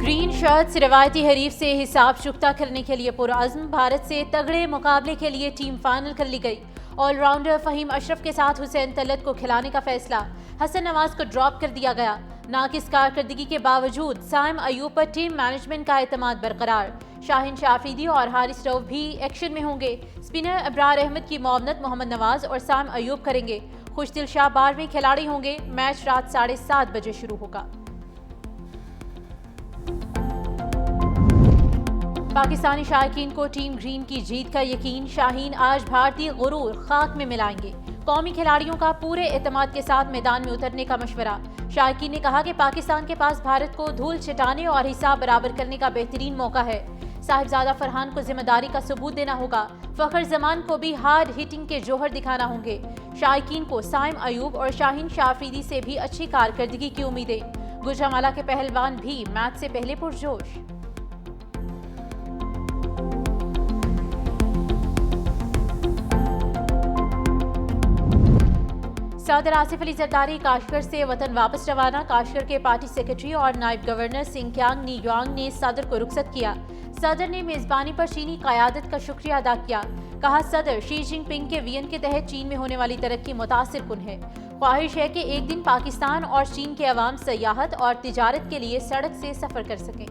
Green shirts रिवायती हरीफ से हिसाब चुकता करने के लिए पुरअज़्म। भारत से तगड़े मुकाबले के लिए टीम फाइनल कर ली गई। ऑलराउंडर फहीम अशरफ के साथ हुसैन तलत को खिलाने का फैसला। हसन नवाज को ड्रॉप कर दिया गया। नाकिस कारकर्दगी के बावजूद साइम अयूब पर टीम मैनेजमेंट का एतमाद बरकरार। शाहीन शाफिदी और हारिस रऊफ भी एक्शन में होंगे। स्पिनर अब्रार अहमद की मुआवनत मोहम्मद नवाज और साइम अयूब करेंगे। खुशदिल शाह 12वें खिलाड़ी होंगे। मैच रात 7:30 बजे शुरू होगा। पाकिस्तानी शायकीन को टीम ग्रीन की जीत का यकीन। शाहीन आज भारतीय गुरूर खाक में मिलाएंगे। कौमी खिलाड़ियों का पूरे एतमाद के साथ मैदान में उतरने का मशवरा। शायकीन ने कहा कि पाकिस्तान के पास भारत को धूल छिटाने और हिसाब बराबर करने का बेहतरीन मौका है। साहिबजादा फरहान को जिम्मेदारी का सबूत देना होगा। फखर जमान को भी हार्ड हिटिंग के जोहर दिखाना होंगे। शायकीन को साइम अयूब और शाहीन शाफरीदी से भी अच्छी कारकर्दगी की उम्मीदें। गुजरांवाला के पहलवान भी मैच से पहले पुरजोश। सदर आसिफ अली जरदारी काशगर से वतन वापस रवाना। काशगर के पार्टी सेक्रेटरी और नायब गवर्नर सिंकियांग नीयांग ने सदर को रुखसत किया। सदर ने मेजबानी पर चीनी क़यादत का शुक्रिया अदा किया। कहा, सदर शी जिनपिंग के विजन के तहत चीन में होने वाली तरक्की मुतासिर कुन है। ख्वाहिश है कि एक दिन पाकिस्तान और चीन के अवाम सयाहत और तिजारत के लिए सड़क से सफर कर सकें।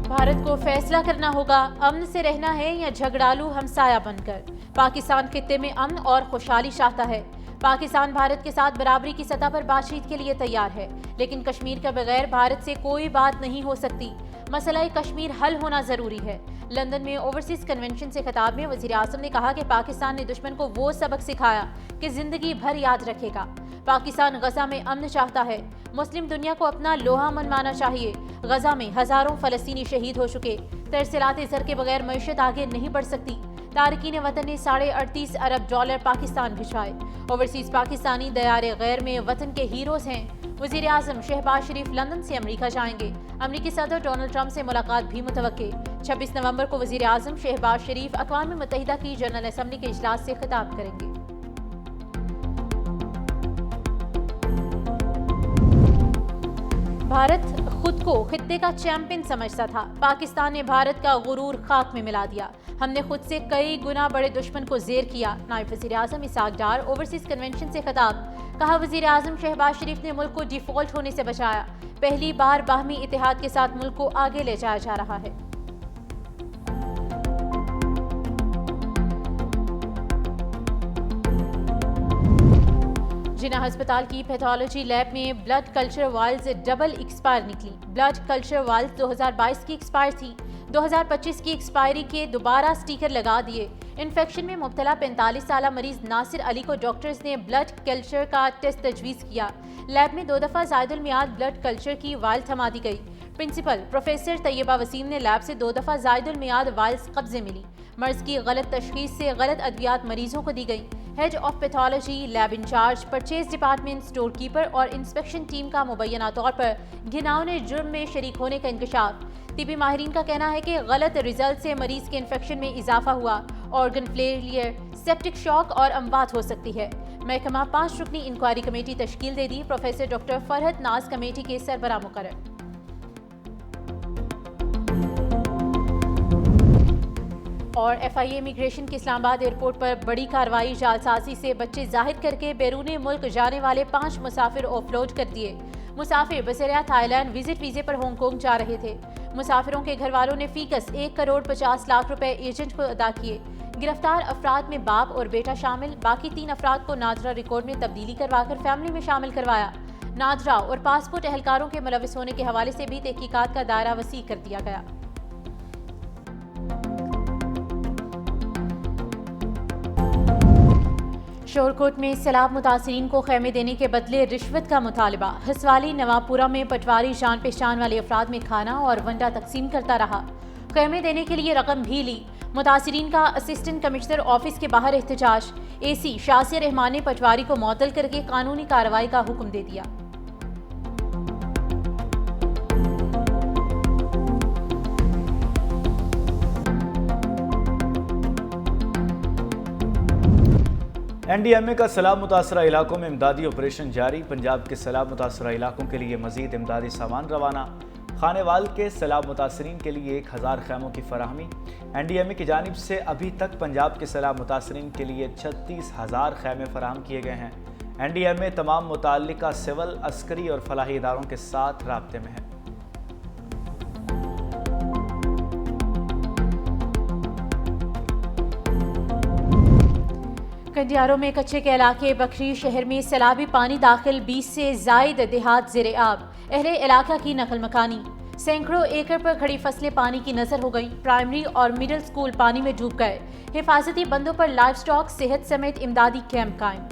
भारत को फैसला करना होगा, अमन से रहना है या झगड़ालू हमसाया बनकर। पाकिस्तान खित्ते में अमन और खुशहाली चाहता है। पाकिस्तान भारत के साथ बराबरी की सतह पर बातचीत के लिए तैयार है, लेकिन कश्मीर के बगैर भारत से कोई बात नहीं हो सकती। मसला कश्मीर हल होना जरूरी है। लंदन में ओवरसीज कन्वेंशन से खिताब में वजीर आज़म ने कहा कि पाकिस्तान ने दुश्मन को वो सबक सिखाया कि जिंदगी भर याद रखेगा। पाकिस्तान गजा में अमन चाहता है। मुस्लिम दुनिया को अपना लोहा मनवाना चाहिए। गजा में हजारों फलस्तीनी शहीद हो चुके। तरसलाते ज़र के बगैर मईशत आगे नहीं बढ़ सकती। तारकीन वतन ने $38.5 अरब पाकिस्तान भिजवाए। ओवरसीज पाकिस्तानी दयारे गैर में वतन के हीरोज हैं। वजीर आज़म शहबाज शरीफ लंदन से अमरीका जाएंगे। अमरीकी सदर डोनाल्ड ट्रंप से मुलाकात भी मुतवक्के। 26 नवंबर को वजीर आज़म शहबाज शरीफ अक़वाम मुत्तहिदा की जनरल असम्बली के इजलास से खिताब करेंगे। भारत खुद को खित्ते का चैंपियन समझता था। पाकिस्तान ने भारत का गुरूर खाक में मिला दिया। हमने खुद से कई गुना बड़े दुश्मन को जेर किया। नायब वज़ीर आज़म इसाक डार ओवरसीज कन्वेंशन से खिताब। कहा, वज़ीर आज़म शहबाज शरीफ ने मुल्क को डिफॉल्ट होने से बचाया। पहली बार बाहमी इत्तेहाद के साथ मुल्क को आगे ले जाया जा रहा है। जिना अस्पताल की पैथोलॉजी लैब में blood culture vials double expire निकली। ब्लड कल्चर वायल्स 2022 की एक्सपायर थी। 2025 की एक्सपायरी के दोबारा स्टिकर लगा दिए। इन्फेक्शन में मुब्तला 45 साल मरीज नासिर अली को डॉक्टर्स ने ब्लड कल्चर का टेस्ट तजवीज़ किया। लैब में 2 दफ़ा ज़ायदुल मियाद ब्लड कल्चर की वायल थमा दी गई। प्रिंसिपल प्रोफेसर तैयबा वसीम ने लैब से 2 दफ़ा ज़ायदुल मियाद वायल्स कब्जे मिली। मर्ज की गलत तशखीस से गलत अद्वियात मरीजों को दी गई। Head of pathology, lab in charge, purchase department, store keeper और इंस्पेक्शन टीम का मुबैना तौर पर घिनौने जुर्म में शरीक होने का इंकशाफ। तिबी माहिरीन का कहना है कि गलत रिजल्ट से मरीज के इन्फेक्शन में इजाफा हुआ। ऑर्गन फेलियर, सेप्टिक शॉक और अमवात हो सकती है। महकमा 5 रुकनी इंक्वायरी कमेटी तश्कील दे दी। प्रोफेसर डॉक्टर फरहत नाज कमेटी के सरबराह मुकर्रर। और FIA इमिग्रेशन की इस्लामाबाद एयरपोर्ट पर बड़ी कार्रवाई। जालसाजी से बच्चे जाहिर करके बैरूनी मुल्क जाने वाले 5 मुसाफिर ऑफलोड कर दिए। मुसाफिर बसेरा थाईलैंड विजिट वीजे पर हांगकांग जा रहे थे। मुसाफिरों के घर वालों ने फीकस 1 करोड़ 50 लाख रुपए एजेंट को अदा किए। गिरफ्तार अफराद में बाप और बेटा शामिल। बाकी 3 अफराद को नादरा रिकॉर्ड में तब्दीली करवाकर फैमिली में शामिल करवाया। नादरा और पासपोर्ट एहलकारों के मुलविस होने के हवाले से भी तहकीकात का दायरा वसी कर दिया गया। शोरकोट में सैलाब मुतासिरीन को खैमे देने के बदले रिश्वत का मुतालबा। हसवाली नवाबपुरा में पटवारी जान पहचान वाले अफराद में खाना और वंडा तकसीम करता रहा। खैमे देने के लिए रकम भी ली। मुतासिरीन का असिस्टेंट कमिश्नर ऑफिस के बाहर एहतजाज। AC शासिया रहमान ने पटवारी को मुअत्तल करके कानूनी कार्रवाई का हुक्म दे दिया। NDMA का सैलाब मुतासरा इलाकों में इमदादी ऑपरेशन जारी। पंजाब के सैलाब मुतासरा इलाकों के लिए मजीद इमदादी सामान रवाना। खानेवाल के सैलाब मुतासरीन के लिए 1000 खैमों की फराहमी। NDMA की जानिब से अभी तक पंजाब के सैलाब मुतासरीन के लिए 36,000 खैमे फराहम किए गए हैं। NDMA तमाम मुताल्लिका सिविल, अस्करी और फलाही इदारों के साथ राब्ते में है। कंडियारों में कच्चे के इलाके बकरी शहर में सैलाबी पानी दाखिल, 20 से जायद देहात ज़ेरे आब। अहले इलाका की नकल मकानी। सैकड़ों एकड़ पर खड़ी फसलें पानी की नजर हो गईं। प्राइमरी और मिडिल स्कूल पानी में डूब गए। हिफाजती बंदों पर लाइव स्टॉक, सेहत समेत इमदादी कैंप कायम।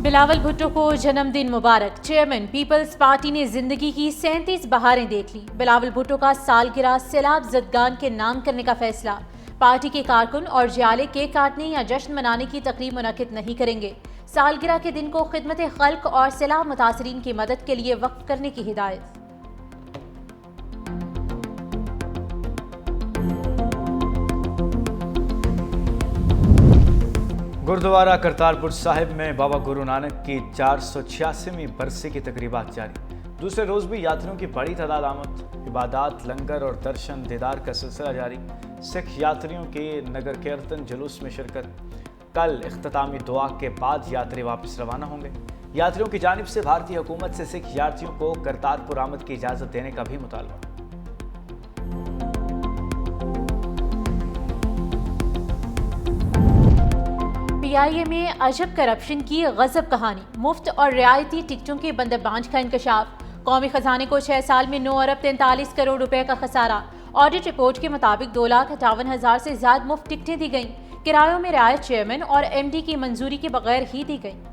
बिलावल भुट्टो को जन्मदिन मुबारक। चेयरमैन पीपल्स पार्टी ने जिंदगी की 37 बहारें देख ली। बिलावल भुट्टो का सालगिरह सैलाब ज़दगान के नाम करने का फैसला। पार्टी के कारकुन और जियाले केक काटने या जश्न मनाने की तकरीब मुनक्किद नहीं करेंगे। सालगिरह के दिन को खिदमत खल्क और सैलाब मुतासरीन की मदद के लिए वक्फ करने की हिदायत। गुरुद्वारा करतारपुर साहिब में बाबा गुरु नानक की 486वीं बरसी की तकरीबात जारी। दूसरे रोज भी यात्रियों की बड़ी तादाद आमद। इबादत, लंगर और दर्शन दीदार का सिलसिला जारी। सिख यात्रियों के नगर कीर्तन जुलूस में शिरकत। कल इख्तितामी दुआ के बाद यात्री वापस रवाना होंगे। यात्रियों की जानिब से भारतीय हुकूमत से सिख यात्रियों को करतारपुर आमद की इजाज़त देने का भी मुतालबा। PIA में अजब करप्शन की गजब कहानी। मुफ्त और रियायती टिकटों के बंदरबांज का इंकशाफ। कौमी खजाने को 6 साल में 9 अरब 43 करोड़ रुपए का खसारा। ऑडिट रिपोर्ट के मुताबिक 2,58,000 से ज्यादा मुफ्त टिकटें दी गईं। किरायों में रियायत चेयरमैन और MD की मंजूरी के बगैर ही दी गईं।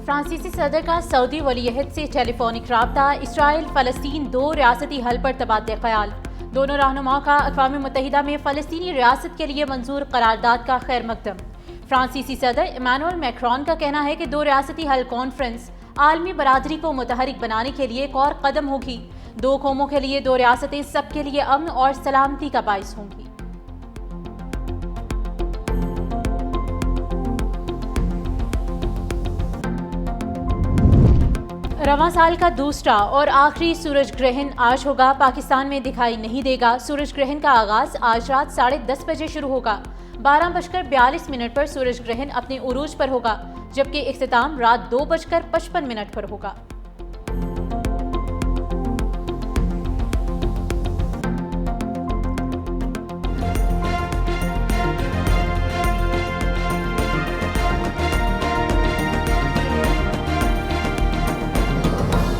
फ्रांसीसी सदर का सऊदी वलीअहद से टेलीफोनिक राब्ता। इसराइल फ़लस्तीन 2 रियासती हल पर तबादले ख्याल। दोनों रहनुमाओं का अक़वाम मुत्तहिदा में फ़लस्तीनी रियासत के लिए मंजूर करारदाद का खैर मकदम। फ्रांसीसी सदर इमानुएल मैक्रोन का कहना है कि 2 रियासती हल कॉन्फ्रेंस आलमी बरादरी को मुतहरिक बनाने के लिए एक और कदम होगी। 2 कौमों के लिए 2 रियासतें सबके लिए अमन और सलामती का बाइस होंगी। रवां साल का दूसरा और आखिरी सूरज ग्रहण आज होगा। पाकिस्तान में दिखाई नहीं देगा। सूरज ग्रहण का आगाज आज रात 10:30 बजे शुरू होगा। 12:42 पर सूरज ग्रहण अपने उरूज पर होगा, जबकि इख्तिताम रात 2:55 पर होगा।